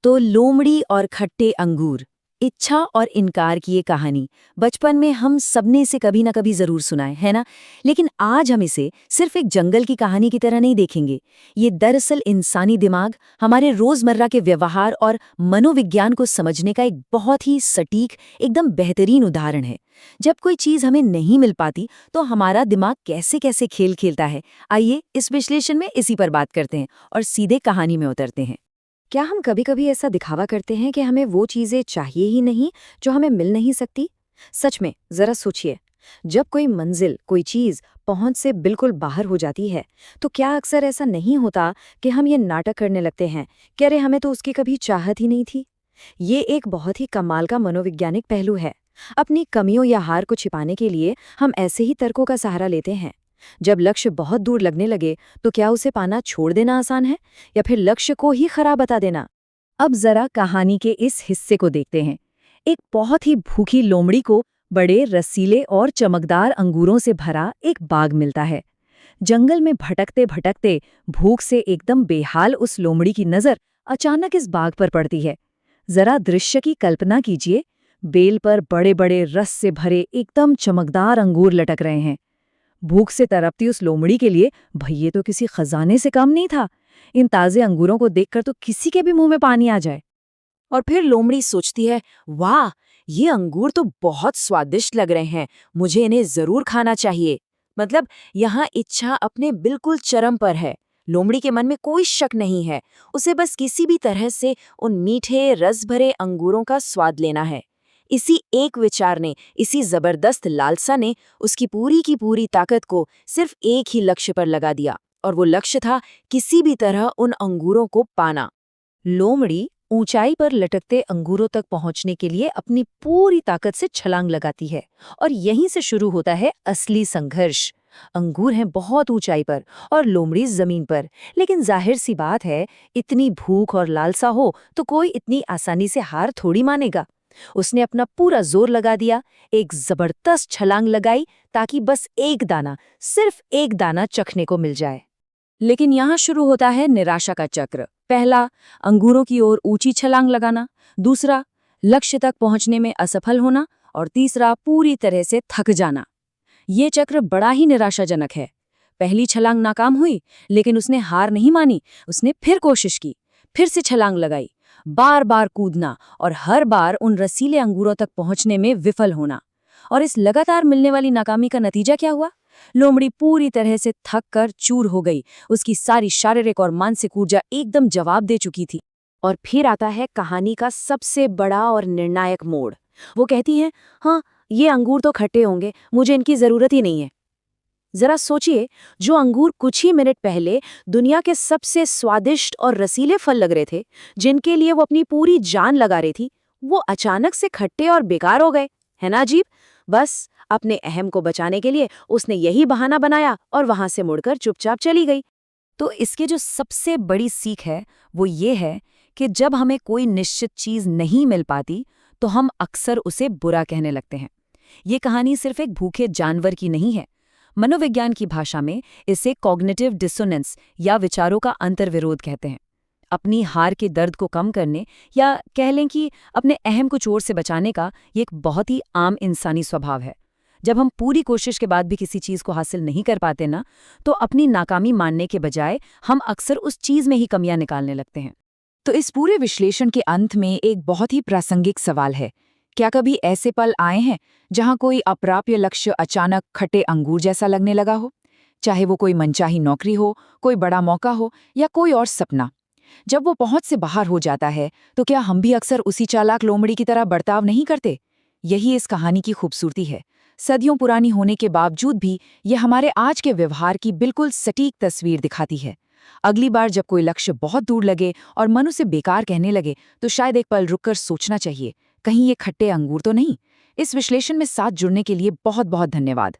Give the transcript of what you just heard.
तो लोमड़ी और खट्टे अंगूर, इच्छा और इनकार की ये कहानी बचपन में हम सबने इसे कभी ना कभी जरूर सुना है ना। लेकिन आज हम इसे सिर्फ एक जंगल की कहानी की तरह नहीं देखेंगे। ये दरअसल इंसानी दिमाग, हमारे रोजमर्रा के व्यवहार और मनोविज्ञान को समझने का एक बहुत ही सटीक, एकदम बेहतरीन उदाहरण है। जब कोई चीज हमें नहीं मिल पाती तो हमारा दिमाग कैसे कैसे खेल खेलता है। आइए इस विश्लेषण में इसी पर बात करते हैं और सीधे कहानी में उतरते हैं। क्या हम कभी कभी ऐसा दिखावा करते हैं कि हमें वो चीजें चाहिए ही नहीं जो हमें मिल नहीं सकती? सच में जरा सोचिए, जब कोई मंजिल, कोई चीज पहुंच से बिल्कुल बाहर हो जाती है तो क्या अक्सर ऐसा नहीं होता कि हम ये नाटक करने लगते हैं कि अरे हमें तो उसकी कभी चाहत ही नहीं थी। ये एक बहुत ही कमाल का मनोवैज्ञानिक पहलू है। अपनी कमियों या हार को छिपाने के लिए हम ऐसे ही तर्कों का सहारा लेते हैं। जब लक्ष्य बहुत दूर लगने लगे तो क्या उसे पाना छोड़ देना आसान है या फिर लक्ष्य को ही खराब बता देना? अब जरा कहानी के इस हिस्से को देखते हैं। एक बहुत ही भूखी लोमड़ी को बड़े रसीले और चमकदार अंगूरों से भरा एक बाग मिलता है। जंगल में भटकते भटकते भूख से एकदम बेहाल उस लोमड़ी की नजर अचानक इस बाग पर पड़ती है। जरा दृश्य की कल्पना कीजिए, बेल पर बड़े बड़े रस से भरे एकदम चमकदार अंगूर लटक रहे हैं। भूख से तड़पती उस लोमड़ी के लिए भई ये तो किसी खजाने से कम नहीं था। इन ताजे अंगूरों को देखकर तो किसी के भी मुंह में पानी आ जाए। और फिर लोमड़ी सोचती है, वाह, ये अंगूर तो बहुत स्वादिष्ट लग रहे हैं, मुझे इन्हें जरूर खाना चाहिए। मतलब यहाँ इच्छा अपने बिल्कुल चरम पर है। लोमड़ी के मन में कोई शक नहीं है, उसे बस किसी भी तरह से उन मीठे रस भरे अंगूरों का स्वाद लेना है। इसी एक विचार ने, इसी जबरदस्त लालसा ने उसकी पूरी की पूरी ताकत को सिर्फ एक ही लक्ष्य पर लगा दिया, और वो लक्ष्य था किसी भी तरह उन अंगूरों को पाना। लोमड़ी ऊंचाई पर लटकते अंगूरों तक पहुंचने के लिए अपनी पूरी ताकत से छलांग लगाती है और यहीं से शुरू होता है असली संघर्ष। अंगूर हैं बहुत ऊंचाई पर और लोमड़ी जमीन पर, लेकिन जाहिर सी बात है, इतनी भूख और लालसा हो तो कोई इतनी आसानी से हार थोड़ी मानेगा। उसने अपना पूरा जोर लगा दिया, एक जबरदस्त छलांग लगाई ताकि बस एक दाना, सिर्फ एक दाना चखने को मिल जाए। लेकिन यहाँ शुरू होता है निराशा का चक्र। पहला, अंगूरों की ओर ऊंची छलांग लगाना। दूसरा, लक्ष्य तक पहुंचने में असफल होना। और तीसरा, पूरी तरह से थक जाना। ये चक्र बड़ा ही निराशाजनक है। पहली छलांग नाकाम हुई, लेकिन उसने हार नहीं मानी। उसने फिर कोशिश की, फिर से छलांग लगाई, बार बार कूदना और हर बार उन रसीले अंगूरों तक पहुंचने में विफल होना। और इस लगातार मिलने वाली नाकामी का नतीजा क्या हुआ? लोमड़ी पूरी तरह से थक कर चूर हो गई। उसकी सारी शारीरिक और मानसिक ऊर्जा एकदम जवाब दे चुकी थी। और फिर आता है कहानी का सबसे बड़ा और निर्णायक मोड़। वो कहती है, हाँ, ये अंगूर तो खट्टे होंगे, मुझे इनकी जरूरत ही नहीं है। जरा सोचिए, जो अंगूर कुछ ही मिनट पहले दुनिया के सबसे स्वादिष्ट और रसीले फल लग रहे थे, जिनके लिए वो अपनी पूरी जान लगा रही थी, वो अचानक से खट्टे और बेकार हो गए। है ना अजीब? बस अपने अहम को बचाने के लिए उसने यही बहाना बनाया और वहां से मुड़कर चुपचाप चली गई। तो इसके जो सबसे बड़ी सीख है वो ये है कि जब हमें कोई निश्चित चीज नहीं मिल पाती तो हम अक्सर उसे बुरा कहने लगते हैं। ये कहानी सिर्फ एक भूखे जानवर की नहीं है। मनोविज्ञान की भाषा में इसे कॉग्निटिव डिसोनेंस या विचारों का अंतर्विरोध कहते हैं। अपनी हार के दर्द को कम करने या कह लें कि अपने अहम को चोट से बचाने का ये एक बहुत ही आम इंसानी स्वभाव है। जब हम पूरी कोशिश के बाद भी किसी चीज को हासिल नहीं कर पाते ना, तो अपनी नाकामी मानने के बजाय हम अक्सर उस चीज में ही कमियां निकालने लगते हैं। तो इस पूरे विश्लेषण के अंत में एक बहुत ही प्रासंगिक सवाल है। क्या कभी ऐसे पल आए हैं जहां कोई अप्राप्य लक्ष्य अचानक खट्टे अंगूर जैसा लगने लगा हो? चाहे वो कोई मनचाही नौकरी हो, कोई बड़ा मौका हो या कोई और सपना। जब वो पहुंच से बाहर हो जाता है तो क्या हम भी अक्सर उसी चालाक लोमड़ी की तरह बर्ताव नहीं करते? यही इस कहानी की खूबसूरती है। सदियों पुरानी होने के बावजूद भी ये हमारे आज के व्यवहार की बिल्कुल सटीक तस्वीर दिखाती है। अगली बार जब कोई लक्ष्य बहुत दूर लगे और मन उसे बेकार कहने लगे तो शायद एक पल रुककर सोचना चाहिए, कहीं ये खट्टे अंगूर तो नहीं। इस विश्लेषण में साथ जुड़ने के लिए बहुत बहुत धन्यवाद।